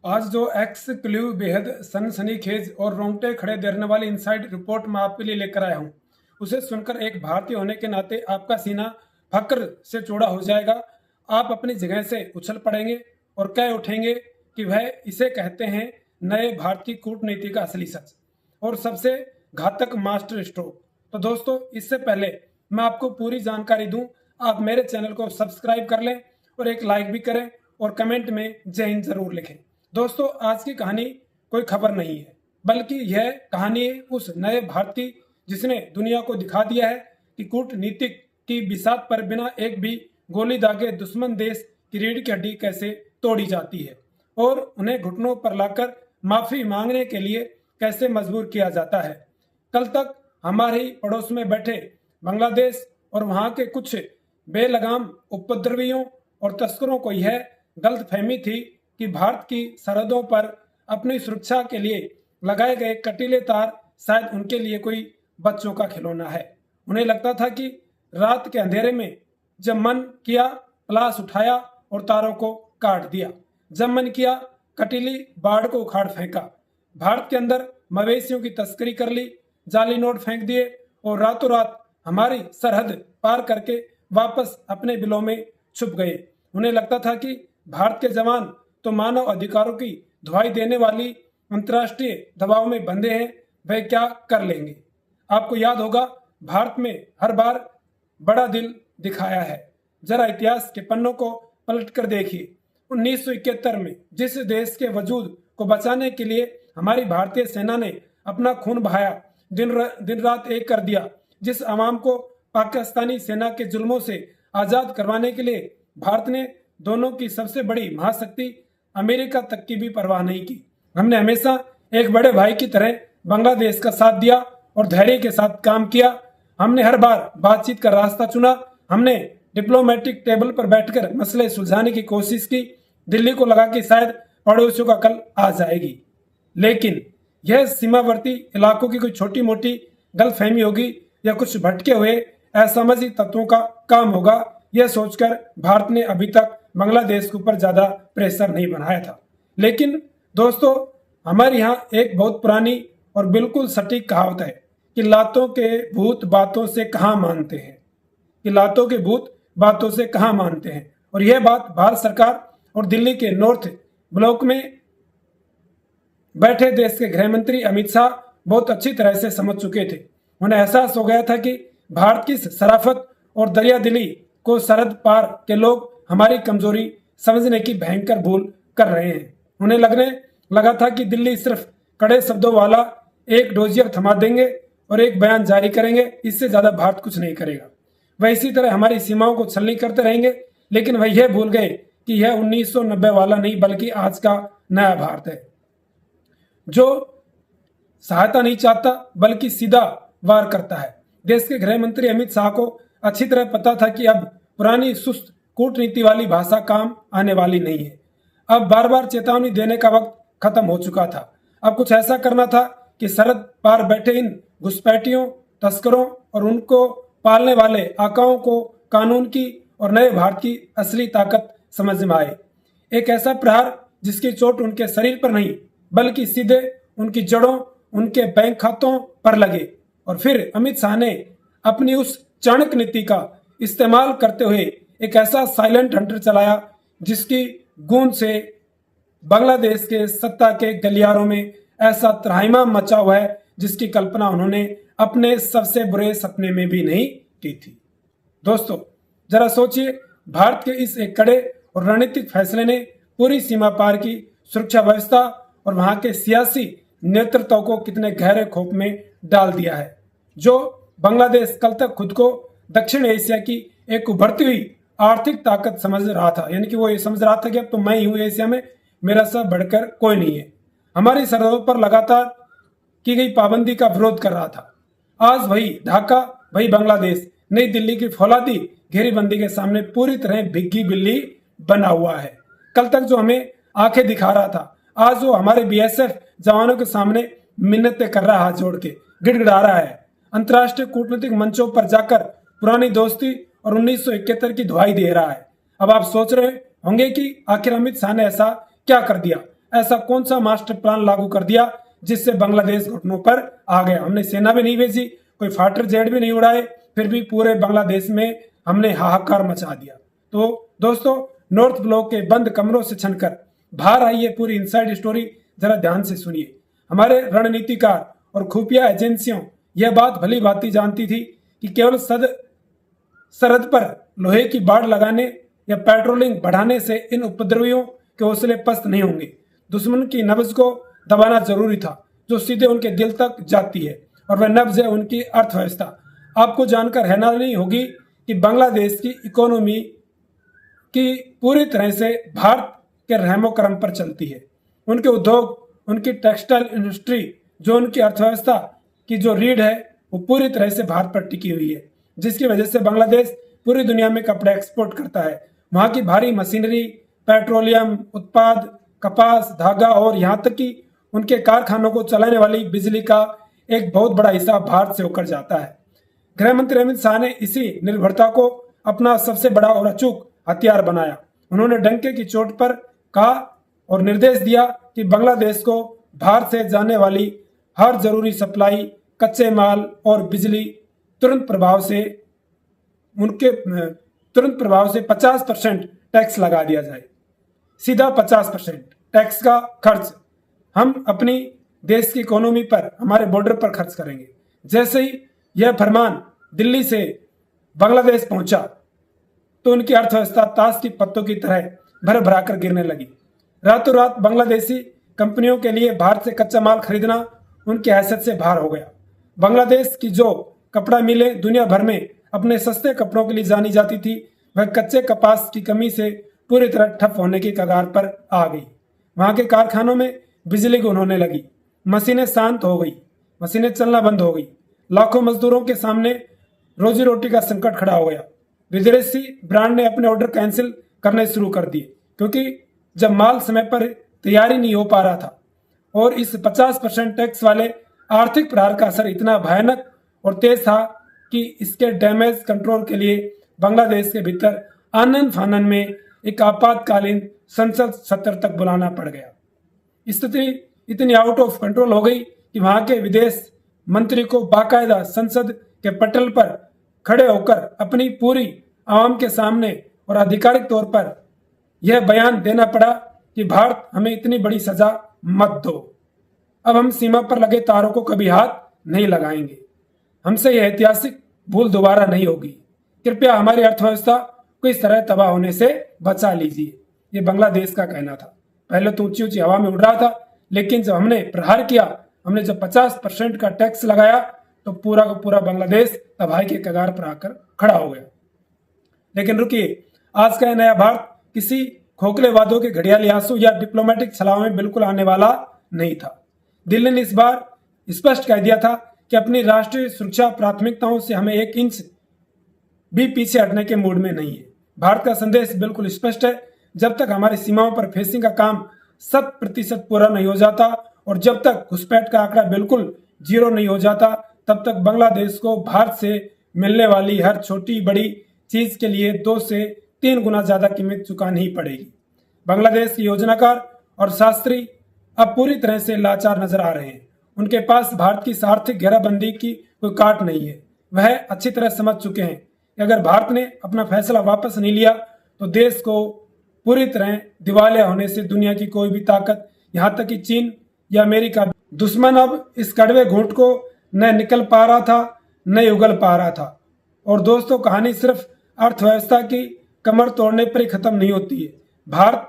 आज जो एक्सक्लूसिव बेहद सनसनीखेज और रोंगटे खड़े देने वाली इनसाइड रिपोर्ट मैं आपके लिए लेकर आया हूं, उसे सुनकर एक भारतीय होने के नाते आपका सीना फक्र से चौड़ा हो जाएगा। आप अपनी जगह से उछल पड़ेंगे और कह उठेंगे कि वह इसे कहते हैं नए भारतीय कूटनीति का असली सच और सबसे घातक मास्टर स्ट्रोक। तो दोस्तों, इससे पहले मैं आपको पूरी जानकारी दूं, आप मेरे चैनल को सब्सक्राइब कर लें और एक लाइक भी करें और कमेंट में जय हिंद जरूर लिखें। दोस्तों, आज की कहानी कोई खबर नहीं है, बल्कि यह कहानी है उस नए भारतीय जिसने दुनिया को दिखा दिया है कि कूटनीतिक की बिसात पर बिना एक भी गोली दागे दुश्मन देश की रीढ़ की हड्डी कैसे तोड़ी जाती है और उन्हें घुटनों पर लाकर माफी मांगने के लिए कैसे मजबूर किया जाता है। कल तक हमारे ही पड़ोस में बैठे बांग्लादेश और वहां के कुछ बेलगाम उपद्रवियों और तस्करों को यह गलतफहमी थी कि भारत की सरहदों पर अपनी सुरक्षा के लिए लगाए गए कटीले तार शायद उनके लिए कोई बच्चों का खिलौना है। उन्हें लगता था कि रात के अंधेरे में जब मन किया पलाश उठाया और तारों को काट दिया, जब मन किया कटीली बाड़ को उखाड़ फेंका, भारत के अंदर मवेशियों की तस्करी कर ली, जाली नोट फेंक दिए और रातों रात हमारी सरहद पार करके वापस अपने बिलों में छुप गए। उन्हें लगता था कि भारत के जवान तो मानव अधिकारों की दुहाई देने वाली अंतर्राष्ट्रीय दबाव में बंधे हैं, वह क्या कर लेंगे। आपको याद होगा, भारत में हर बार बड़ा दिल दिखाया है। जरा इतिहास के पन्नों को पलट कर देखिए। 1971 में जिस देश के वजूद को बचाने के लिए हमारी भारतीय सेना ने अपना खून बहाया, दिन रात एक कर दिया, जिस अवाम को पाकिस्तानी सेना के जुल्मों से आजाद करवाने के लिए भारत ने दोनों की सबसे बड़ी महाशक्ति अमेरिका तक की भी परवाह नहीं की। हमने हमेशा एक बड़े भाई की तरह बांग्लादेश का साथ दिया और धैर्य के साथ काम किया। हमने हर बार बातचीत का रास्ता चुना। हमने डिप्लोमेटिक टेबल पर बैठकर मसले सुलझाने की कोशिश की। दिल्ली को लगा कि शायद पड़ोसियों का कल आ जाएगी, लेकिन यह सीमावर्ती इलाकों की कोई छोटी मोटी गलतफहमी होगी या कुछ भटके हुए असामाजिक तत्वों का काम होगा, यह सोचकर भारत ने अभी तक बांग्लादेश के ऊपर ज्यादा प्रेशर नहीं बनाया था। लेकिन दोस्तों, हमारे यहाँ एक बहुत पुरानी और बिल्कुल सटीक कहावत है कि लातों के भूत बातों से कहाँ मानते हैं, कि लातों के भूत बातों से कहाँ मानते हैं। और यह बात भारत सरकार और दिल्ली के नॉर्थ ब्लॉक में बैठे देश के गृह मंत्री अमित शाह बहुत अच्छी तरह से समझ चुके थे। उन्हें एहसास हो गया था कि भारत की शराफत और दरियादिली को सरहद पार के लोग हमारी कमजोरी समझने की भयंकर भूल कर रहे हैं। उन्हें लगने लगा था कि दिल्ली सिर्फ कड़े शब्दों वाला एक डोजियर थमा देंगे और एक बयान जारी करेंगे, इससे ज्यादा भारत कुछ नहीं करेगा। वह इसी तरह हमारी सीमाओं को छलनी करते रहेंगे। लेकिन वह यह भूल गए कि यह 1990 वाला नहीं, बल्कि आज का नया भारत है, जो सहायता नहीं चाहता बल्कि सीधा वार करता है। देश के गृह मंत्री अमित शाह को अच्छी तरह पता था कि अब पुरानी सुस्त कूटनीति वाली भाषा काम आने वाली नहीं है। अब बार बार चेतावनी देने का वक्त खत्म हो चुका था। अब कुछ ऐसा करना था कि सरहद पार बैठे इन घुसपैठियों, तस्करों और उनको पालने वाले आकाओं को कानून की और नए भारत की असली ताकत समझ में आए। एक ऐसा प्रहार जिसकी चोट उनके शरीर पर नहीं, बल्कि सीधे उनकी जड़ों, उनके बैंक खातों पर लगे। और फिर अमित शाह ने अपनी उस चाणक्य नीति का इस्तेमाल करते हुए एक ऐसा साइलेंट हंटर चलाया जिसकी गूंज से बांग्लादेश के सत्ता के गलियारों में ऐसा त्राहिमाम मचा हुआ है जिसकी कल्पना उन्होंने अपने सबसे बुरे सपने में भी नहीं की थी। दोस्तों, जरा सोचिए, भारत के इस एक कड़े और रणनीतिक फैसले ने पूरी सीमा पार की सुरक्षा व्यवस्था और वहां के सियासी नेतृत्व को कितने गहरे खौफ में डाल दिया है। जो बांग्लादेश कल तक खुद को दक्षिण एशिया की एक उभरती हुई आर्थिक ताकत समझ रहा था, यानी कि वो ये समझ रहा था कि अब तो मैं ही हूं एशिया में, मेरा सब बढ़कर कोई नहीं है, हमारी सरहदों पर लगातार की गई पाबंदी का विरोध कर रहा था। आज वही ढाका, वही बांग्लादेश नई दिल्ली की फौलादी घेरीबंदी के सामने पूरी तरह भिग्गी बिल्ली बना हुआ है। कल तक जो हमें आंखें दिखा रहा था, आज वो हमारे बीएसएफ जवानों के सामने मिन्नतें कर रहा है, हाथ जोड़ के गिड़गिड़ा रहा है। अंतर्राष्ट्रीय कूटनीतिक मंचों पर जाकर पुरानी दोस्ती और 1971 की दुहाई दे रहा है। अब आप सोच रहे होंगे कि आखिर अमित शाह ने ऐसा क्या कर दिया। ऐसा कौन सा मास्टर प्लान लागू कर दिया जिससे बांग्लादेश घुटनों पर आ गया? हमने सेना भी नहीं भेजी, कोई फाइटर जेट भी नहीं उड़ाए, फिर भी पूरे बांग्लादेश में हमने हाहाकार मचा दिया। तो दोस्तों, नॉर्थ ब्लॉक के बंद कमरों से छनकर बाहर आई है पूरी इनसाइड स्टोरी, जरा ध्यान से सुनिए। हमारे रणनीतिकार और खुफिया एजेंसियों यह बात भली भांति जानती थी कि केवल सरहद पर लोहे की बाड़ लगाने या पेट्रोलिंग बढ़ाने से इन उपद्रवियों के हौसले पस्त नहीं होंगे। दुश्मन की नब्ज को दबाना जरूरी था, जो सीधे उनके दिल तक जाती है, और वह नब्ज है उनकी अर्थव्यवस्था। आपको जानकर हैरानी होगी कि बांग्लादेश की इकोनॉमी की पूरी तरह से भारत के रहमो करम पर चलती है। उनके उद्योग, उनकी टेक्सटाइल इंडस्ट्री, जो उनकी अर्थव्यवस्था की जो रीढ़ है, वो पूरी तरह से भारत पर टिकी हुई है, जिसकी वजह से बांग्लादेश पूरी दुनिया में कपड़े एक्सपोर्ट करता है। वहाँ की भारी मशीनरी, पेट्रोलियम उत्पाद, कपास, धागा और यहाँ तक कि उनके कारखानों को चलाने वाली बिजली का एक बहुत बड़ा हिस्सा भारत से होकर जाता है। गृह मंत्री अमित शाह ने इसी निर्भरता को अपना सबसे बड़ा और अचूक हथियार बनाया। उन्होंने डंके की चोट पर कहा और निर्देश दिया कि बांग्लादेश को भारत से जाने वाली हर जरूरी सप्लाई, कच्चे माल और बिजली तुरंत प्रभाव से 50% टैक्स लगा दिया जाए। सीधा 50% टैक्स का खर्च हम अपनी देश की इकोनॉमी पर, हमारे बॉर्डर पर खर्च करेंगे। जैसे ही यह फरमान दिल्ली से बांग्लादेश पहुंचा तो उनकी अर्थव्यवस्था ताश की पत्तों की तरह भर भरा कर गिरने लगी। रातों रात बांग्लादेशी कंपनियों के लिए भारत से कच्चा माल खरीदना उनकी हैसियत से बाहर हो गया। बांग्लादेश की जो कपड़ा मिलें दुनिया भर में अपने सस्ते कपड़ों के लिए जानी जाती थी, वह कच्चे कपास की कमी से पूरी तरह ठप होने की कगार पर आ गई। वहां के कारखानों में बिजली गुल होने लगी, मशीनें शांत हो गई, मशीनें चलना बंद हो गई। लाखों मजदूरों के सामने रोजी रोटी का संकट खड़ा हो गया। विदेशी ब्रांड ने अपने ऑर्डर कैंसिल करने शुरू कर दिए, क्योंकि जब माल समय पर तैयारी नहीं हो पा रहा था। और इस 50% टैक्स वाले आर्थिक प्रहार का असर इतना भयानक और तेज था कि इसके डैमेज कंट्रोल के लिए बांग्लादेश के भीतर आनन फानन में एक आपातकालीन संसद सत्र तक बुलाना पड़ गया। स्थिति इतनी आउट ऑफ कंट्रोल हो गई कि वहां के विदेश मंत्री को बाकायदा संसद के पटल पर खड़े होकर अपनी पूरी आवाम के सामने और आधिकारिक तौर पर यह बयान देना पड़ा कि भारत हमें इतनी बड़ी सजा मत दो, अब हम सीमा पर लगे तारों को कभी हाथ नहीं लगाएंगे, हमसे यह ऐतिहासिक भूल दोबारा नहीं होगी, कृपया हमारी अर्थव्यवस्था को इस तरह तबाह होने से बचा लीजिए। ये बांग्लादेश का कहना था। पहले तो ऊंची ऊंची हवा में उड़ रहा था, लेकिन जब हमने प्रहार किया, हमने जब 50% का टैक्स लगाया, तो पूरा का पूरा बांग्लादेश तबाही के कगार पर आकर खड़ा हो गया। लेकिन रुकिए, आज का यह नया भारत किसी खोखले वादों के घड़ियाली आंसू या डिप्लोमेटिक छलाव में बिल्कुल आने वाला नहीं था। दिल्ली ने इस बार स्पष्ट कह दिया था कि अपनी राष्ट्रीय सुरक्षा प्राथमिकताओं से हमें 1 इंच भी पीछे हटने के मूड में नहीं है। भारत का संदेश बिल्कुल स्पष्ट है, जब तक हमारी सीमाओं पर फेंसिंग का काम 100% पूरा नहीं हो जाता और जब तक घुसपैठ का आंकड़ा बिल्कुल 0 नहीं हो जाता, तब तक बांग्लादेश को भारत से मिलने वाली हर छोटी बड़ी चीज के लिए 2 से 3 गुना ज्यादा कीमत चुकानी ही पड़ेगी। बांग्लादेश के योजनाकार और शास्त्री अब पूरी तरह से लाचार नजर आ रहे हैं। उनके पास भारत की आर्थिक घेराबंदी की कोई काट नहीं है। वह अच्छी तरह समझ चुके हैं कि अगर भारत ने अपना फैसला वापस नहीं लिया तो देश को पूरी तरह दिवालिया होने से दुनिया की कोई भी ताकत, यहाँ तक कि चीन या अमेरिका, दुश्मन अब इस कड़वे घूंट को न निकल पा रहा था न उगल पा रहा था। और दोस्तों, कहानी सिर्फ अर्थव्यवस्था की कमर तोड़ने पर ही खत्म नहीं होती है। भारत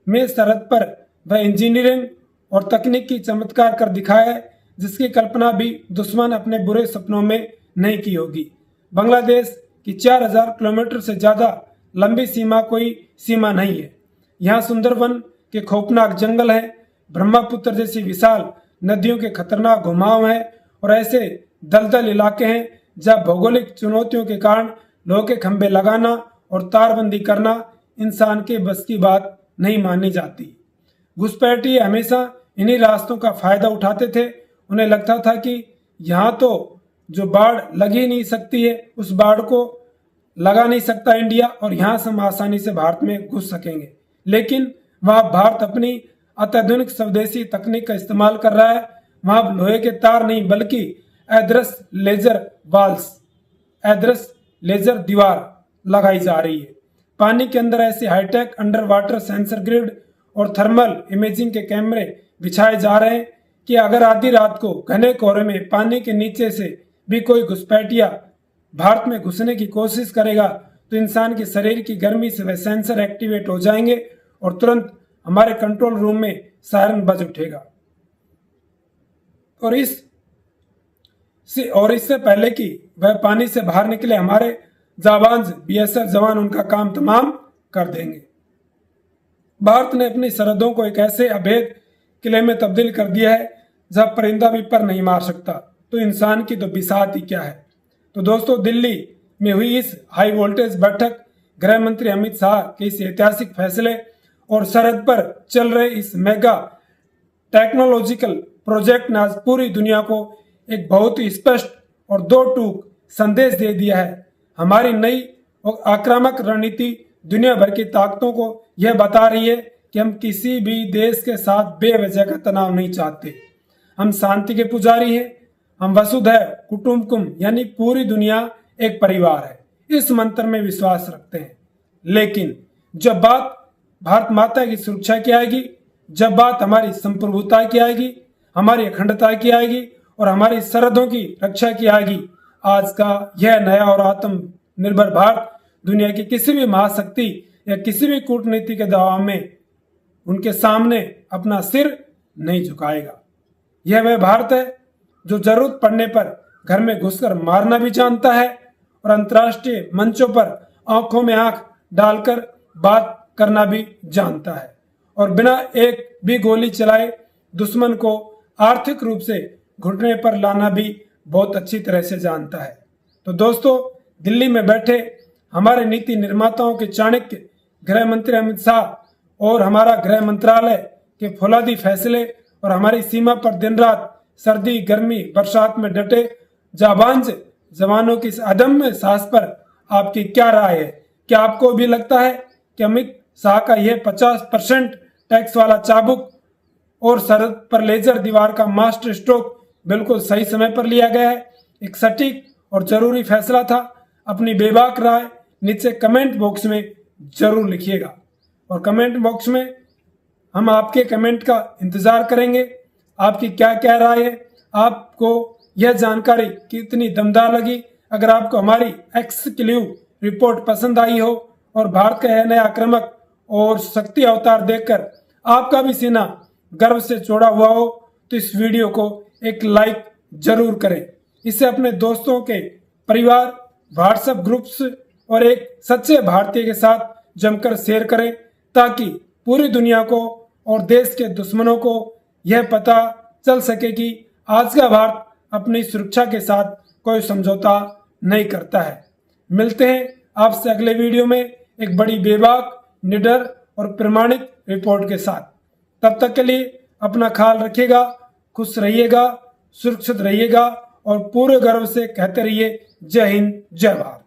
में सरहद पर वह इंजीनियरिंग और तकनीक की चमत्कार कर दिखाया है जिसकी कल्पना भी दुश्मन अपने बुरे सपनों में नहीं की होगी। बांग्लादेश की 4000 किलोमीटर से ज्यादा लंबी सीमा कोई सीमा नहीं है। यहाँ सुंदरवन के खौफनाक जंगल हैं, ब्रह्मपुत्र जैसी विशाल नदियों के खतरनाक घुमाव हैं और ऐसे दलदल इलाके हैं जहाँ भौगोलिक चुनौतियों के कारण लोहे के खंभे लगाना और तारबंदी करना इंसान के बस की बात नहीं मानी जाती। घुसपैठिए हमेशा इन्हीं रास्तों का फायदा उठाते थे। उन्हें लगता था कि यहाँ तो जो बाढ़ लग ही नहीं सकती है, उस बाढ़ को लगा नहीं सकता इंडिया और यहाँ से हम आसानी से भारत में घुस सकेंगे। लेकिन वह भारत अपनी अत्याधुनिक स्वदेशी तकनीक का इस्तेमाल कर रहा है। वहां लोहे के तार नहीं बल्कि अदृश्य लेजर वाल्स, अदृश्य लेजर दीवार लगाई जा रही है। पानी के अंदर ऐसे hi tech under water sensor grid और थर्मल इमेजिंग के कैमरे बिछाए जा रहे हैं कि अगर आधी रात को घने कोहरे में पानी के नीचे से भी कोई घुसपैठिया भारत में घुसने की कोशिश करेगा तो इंसान के शरीर की गर्मी से वह सेंसर एक्टिवेट हो जाएंगे और तुरंत हमारे कंट्रोल रूम में सायरन बज उठेगा। और इससे पहले कि वह पानी से बाहर निकले, हमारे जाबांज बीएसएफ जवान उनका काम तमाम कर देंगे। भारत ने अपनी सरहदों को एक ऐसे अभेद किले में तब्दील कर दिया है जहां परिंदा भी पर नहीं मार सकता, तो इंसान की तो बिसात ही क्या है। तो दोस्तों, दिल्ली में हुई इस हाई वोल्टेज बैठक, गृह मंत्री अमित शाह के इस ऐतिहासिक फैसले और सरहद पर चल रहे इस मेगा टेक्नोलॉजिकल प्रोजेक्ट ने आज पूरी दुनिया को एक बहुत ही स्पष्ट और दो टूक संदेश दे दिया है। हमारी नई और आक्रामक रणनीति दुनिया भर की ताकतों को यह बता रही है कि हम किसी भी देश के साथ बेवजह का तनाव नहीं चाहते। हम शांति के पुजारी हैं। हम वसुधैव कुटुंबकम यानी पूरी दुनिया एक परिवार है, इस मंत्र में विश्वास रखते हैं। लेकिन जब बात भारत माता की सुरक्षा की आएगी, जब बात हमारी संप्रभुता की आएगी, हमारी अखंडता की आएगी और हमारी सरहदों की रक्षा की आएगी, आज का यह नया और आत्मनिर्भर भारत दुनिया की किसी भी महाशक्ति या किसी भी कूटनीति के दबाव में उनके सामने अपना सिर नहीं झुकाएगा। यह वह भारत है जो जरूरत पड़ने पर घर में घुसकर मारना भी जानता है और अंतर्राष्ट्रीय मंचों पर आंखों में आंख डालकर बात करना भी जानता है और बिना एक भी गोली चलाए दुश्मन को आर्थिक रूप से घुटने पर लाना भी बहुत अच्छी तरह से जानता है। तो दोस्तों, दिल्ली में बैठे हमारे नीति निर्माताओं के चाणक्य गृह मंत्री अमित शाह और हमारा गृह मंत्रालय के फौलादी फैसले और हमारी सीमा पर दिन रात सर्दी गर्मी बरसात में डटे जाबांज जवानों की इस अदम्य साहस पर आपकी क्या राय है? क्या आपको भी लगता है कि अमित शाह का यह 50% टैक्स वाला चाबुक और सरहद पर लेजर दीवार का मास्टर स्ट्रोक बिल्कुल सही समय पर लिया गया है? एक सटीक और जरूरी फैसला था। अपनी बेबाक राय नीचे कमेंट बॉक्स में जरूर लिखिएगा और कमेंट बॉक्स में हम आपके कमेंट का इंतजार करेंगे। आपकी क्या क्या राय है? आपको यह जानकारी कितनी दमदार लगी? अगर आपको हमारी एक्सक्लूसिव रिपोर्ट पसंद आई हो और भारत का यह नया आक्रामक और शक्ति अवतार देखकर आपका भी सीना गर्व से चौड़ा हुआ हो तो इस वीडियो को एक लाइक जरूर करें। इसे अपने दोस्तों के परिवार, व्हाट्सएप ग्रुप्स और एक सच्चे भारतीय के साथ जमकर शेयर करें ताकि पूरी दुनिया को और देश के दुश्मनों को यह पता चल सके कि आज का भारत अपनी सुरक्षा के साथ कोई समझौता नहीं करता है। मिलते हैं आपसे अगले वीडियो में एक बड़ी बेबाक, निडर और प्रमाणित रिपोर्ट के साथ। तब तक के लिए अपना ख्याल रखिएगा, खुश रहिएगा, सुरक्षित रहिएगा और पूरे गर्व से कहते रहिए जय हिंद, जय भारत।